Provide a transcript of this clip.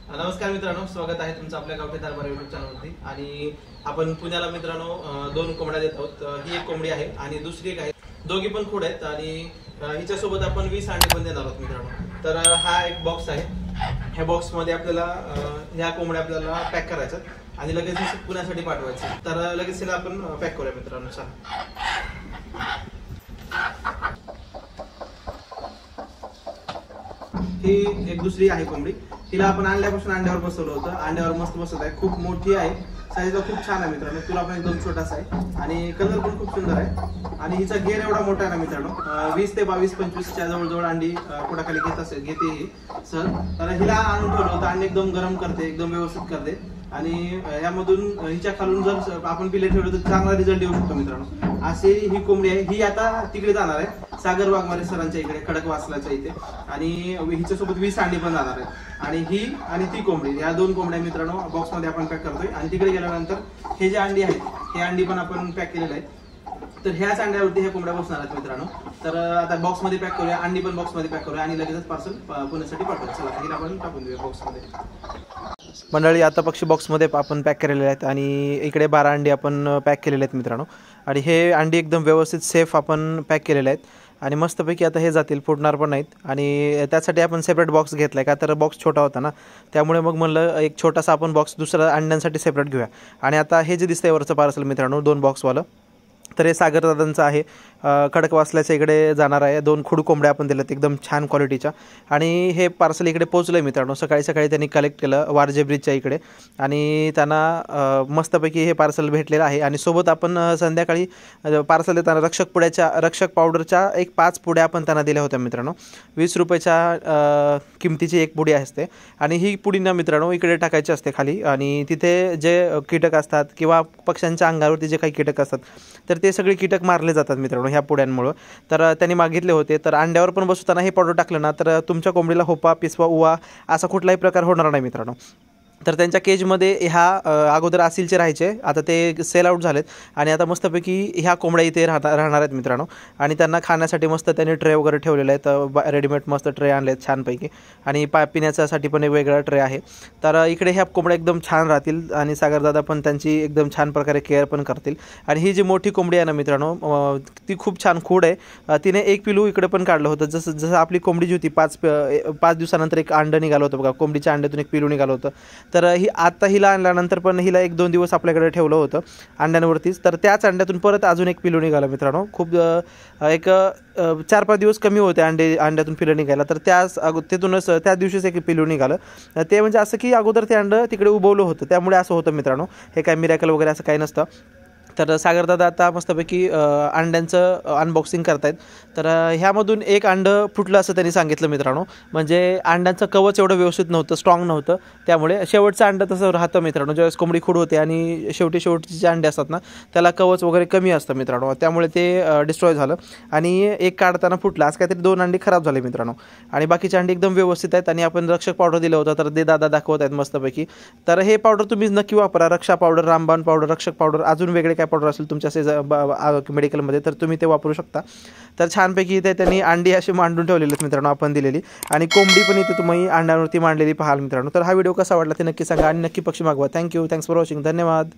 नमस्कार मित्रांनो, स्वागत आहे तुमचं आपल्या गावठी दरबार YouTube चॅनलवरती। आणि आपण पुण्याला मित्रांनो दोन कोंबड्या देत आहोत। ही एक कोंबडी आहे आणि दुसरी एक आहे, दोघी पण खूड आहेत आणि हिच्या सोबत आपण 20 अंडे पण देणार आहोत मित्रांनो। तर हा एक बॉक्स आहे, ह्या बॉक्स मध्ये आपल्याला ह्या कोंबड्या आपल्याला पॅक करायच्यात आणि लगेच पुण्यासाठी पाठवायचं। तर लगेच हिला आपण पॅक करूया मित्रांनो। चला, ही एक दुसरी आहे कोंबडी। तिला आपण आणल्यापासून अंड्यावर बसवलं होतं, अंड्यावर मस्त बसत आहे, खूप मोठी आहे, साईजला खूप छान आहे मित्रांनो। तुला पण एकदम छोटासा आहे आणि कलर पण खूप सुंदर आहे आणि हिचा घेर एवढा मोठा आहे ना मित्रांनो, 20 ते 22-25 च्या जवळ अंडी पोटाखाली घेते ही सहज। तर हिला आणून ठेवलं होतं, अंडे एकदम गरम करते, एकदम व्यवस्थित करते आणि यामधून हिच्या खालून जर आपण पिल्ले ठेवले तर चांगला रिझल्ट येऊ शकतो मित्रांनो। अशी ही कोंबडी आहे। ही आता तिकडे जाणार आहे, सागर वाघमारे सरांच्या इकडे, खडकवासलाच्या इथे, आणि हिच्यासोबत 20 अंडी पण जाणार आहे। आणि ही आणि ती कोंबडी, या दोन कोंबड्या मित्रांनो बॉक्स मध्ये आपण पॅक करतोय आणि तिकडे गेल्यानंतर हे जे अंडी आहेत हे अंडी पण आपण पॅक केलेले आहेत। तर ह्याच अंड्यावरती ह्या कोंबड्या बसणार आहेत मित्रांनो। तर आता बॉक्स मध्ये पॅक करूया, अंडी पण बॉक्स मध्ये पॅक करूया आणि लगेचच पार्सल पुण्यासाठी पाठवूया। चला, हिला आपण टाकून देऊया बॉक्स मध्ये। मंडळी, आता पक्षी बॉक्समध्ये आपण पॅक केलेले आहेत आणि इकडे 12 अंडी आपण पॅक केलेले आहेत मित्रांनो। आणि हे अंडी एकदम व्यवस्थित सेफ आपण पॅक केलेले आहेत आणि मस्तपैकी आता हे जातील, फुटणार पण नाहीत। आणि त्यासाठी आपण सेपरेट बॉक्स घेतला आहे, का तर बॉक्स छोटा होता ना, त्यामुळे मग म्हणलं एक छोटासा आपण बॉक्स दुसरा अंड्यांसाठी सेपरेट घेऊया। आणि आता हे जे दिसतंय वरचं पार्सल मित्रांनो 2 बॉक्सवालं, तर हे सागरदादांचं आहे, खडकवासल्याच्या इकडे जाणार आहे। 2 खुड कोंबड्या आपण दिल्यात एकदम छान क्वालिटीच्या आणि हे पार्सल इकडे पोहोचलं आहे मित्रांनो। सकाळी सकाळी त्यांनी कलेक्ट केलं वारजे ब्रिजच्या इकडे आणि त्यांना मस्तपैकी हे पार्सल भेटलेलं आहे। आणि सोबत आपण संध्याकाळी पार्सल देताना रक्षक पावडरच्या एक 5 पुड्या आपण त्यांना दिल्या होत्या मित्रांनो। 20 रुपयाच्या किमतीची एक पुडी असते आणि ही पुडी ना मित्रांनो इकडे टाकायची असते खाली, आणि तिथे जे कीटक असतात किंवा पक्ष्यांच्या अंगावरती जे काही कीटक असतात तर ते सगळे कीटक मारले जातात मित्रांनो ह्या पुड्यांमुळे। तर त्यांनी मागितले होते, तर अंड्यावर पण बसवताना हे पावडर टाकलं ना तर तुमच्या कोंबडीला होपा, पिसवा, उवा असा कुठलाही प्रकार होणार नाही मित्रांनो। तर त्यांच्या केजमध्ये ह्या अगोदर आसिलचे राहायचे, आता ते सेल आउट झालेत आणि आता मस्तपैकी ह्या कोंबड्या इथे राहणार आहेत मित्रांनो। आणि त्यांना खाण्यासाठी मस्त त्यांनी ट्रे वगैरे ठेवलेले आहेत, रेडीमेड मस्त ट्रे आणले आहेत छानपैकी, आणि पिण्याच्यासाठी पण एक वेगळा ट्रे आहे। तर इकडे ह्या कोंबड्या एकदम छान राहतील आणि सागरदादा पण त्यांची एकदम छान प्रकारे केअर पण करतील। आणि ही जी मोठी कोंबडी आहे ना मित्रांनो, ती खूप छान खूड आहे, तिने एक पिलू इकडे पण काढलं होतं। जसं आपली कोंबडी जी होती 5 दिवसानंतर एक अंड निघालं होतं बघा, कोंबडीच्या अंड्यातून एक पिलू निघालं होतं। तर ही आता हिला आणल्यानंतर पण हिला 1-2 दिवस आपल्याकडे ठेवलं होतं अंड्यांवरतीच, तर त्याच अंड्यातून परत अजून एक पिलू निघालं मित्रांनो। खूप एक 4-5 दिवस कमी होते अंड्यातून पिलू निघायला, तर तिथूनच त्या दिवशीच एक पिलू निघालं। ते म्हणजे असं की अगोदर ते अंड तिकडे उभवलं होतं, त्यामुळे असं होतं मित्रांनो। हे काय मिरॅकल वगैरे असं काही नसतं। तर सागरदादा आता मस्तपैकी अंड्यांचं अनबॉक्सिंग करतायत। तर ह्यामधून एक अंडं फुटलं असं त्यांनी सांगितलं मित्रांनो, म्हणजे अंड्यांचं कवच एवढं व्यवस्थित नव्हतं, स्ट्रॉंग नव्हतं, त्यामुळे शेवटचं अंडं तसं राहतं मित्रांनो। ज्यावेळेस कोंबडी खूड होते आणि शेवटचे जे अंडे असतात ना त्याला कवच वगैरे कमी असतं मित्रांनो, त्यामुळे ते डिस्ट्रॉय झालं आणि एक काढताना फुटलं। आज काहीतरी 2 अंडी खराब झाले मित्रांनो आणि बाकीचे अंडी एकदम व्यवस्थित आहेत। आणि आपण रक्षक पावडर दिलं होतं, तर ते दादा दाखवत आहेत मस्तपैकी। तर हे पावडर तुम्ही नक्की वापरा, रक्षा पावडर, रामबाण पावडर, रक्षक पावडर, अजून वेगळे पावडर असेल तुमच्या मेडिकलमध्ये तर तुम्ही ते वापरू शकता। तर छानपैकी इथे त्यांनी अंडी अशी मांडून ठेवलेली आहेत मित्रांनो आपण दिलेली, आणि कोंबडी पण इथे तुम्ही अंड्यांवरती मांडलेली पाहाल मित्रांनो। तर हा व्हिडिओ कसा वाटला ते नक्की सांगा आणि नक्की पक्षी मागवा। थँक्स फॉर वॉचिंग, धन्यवाद।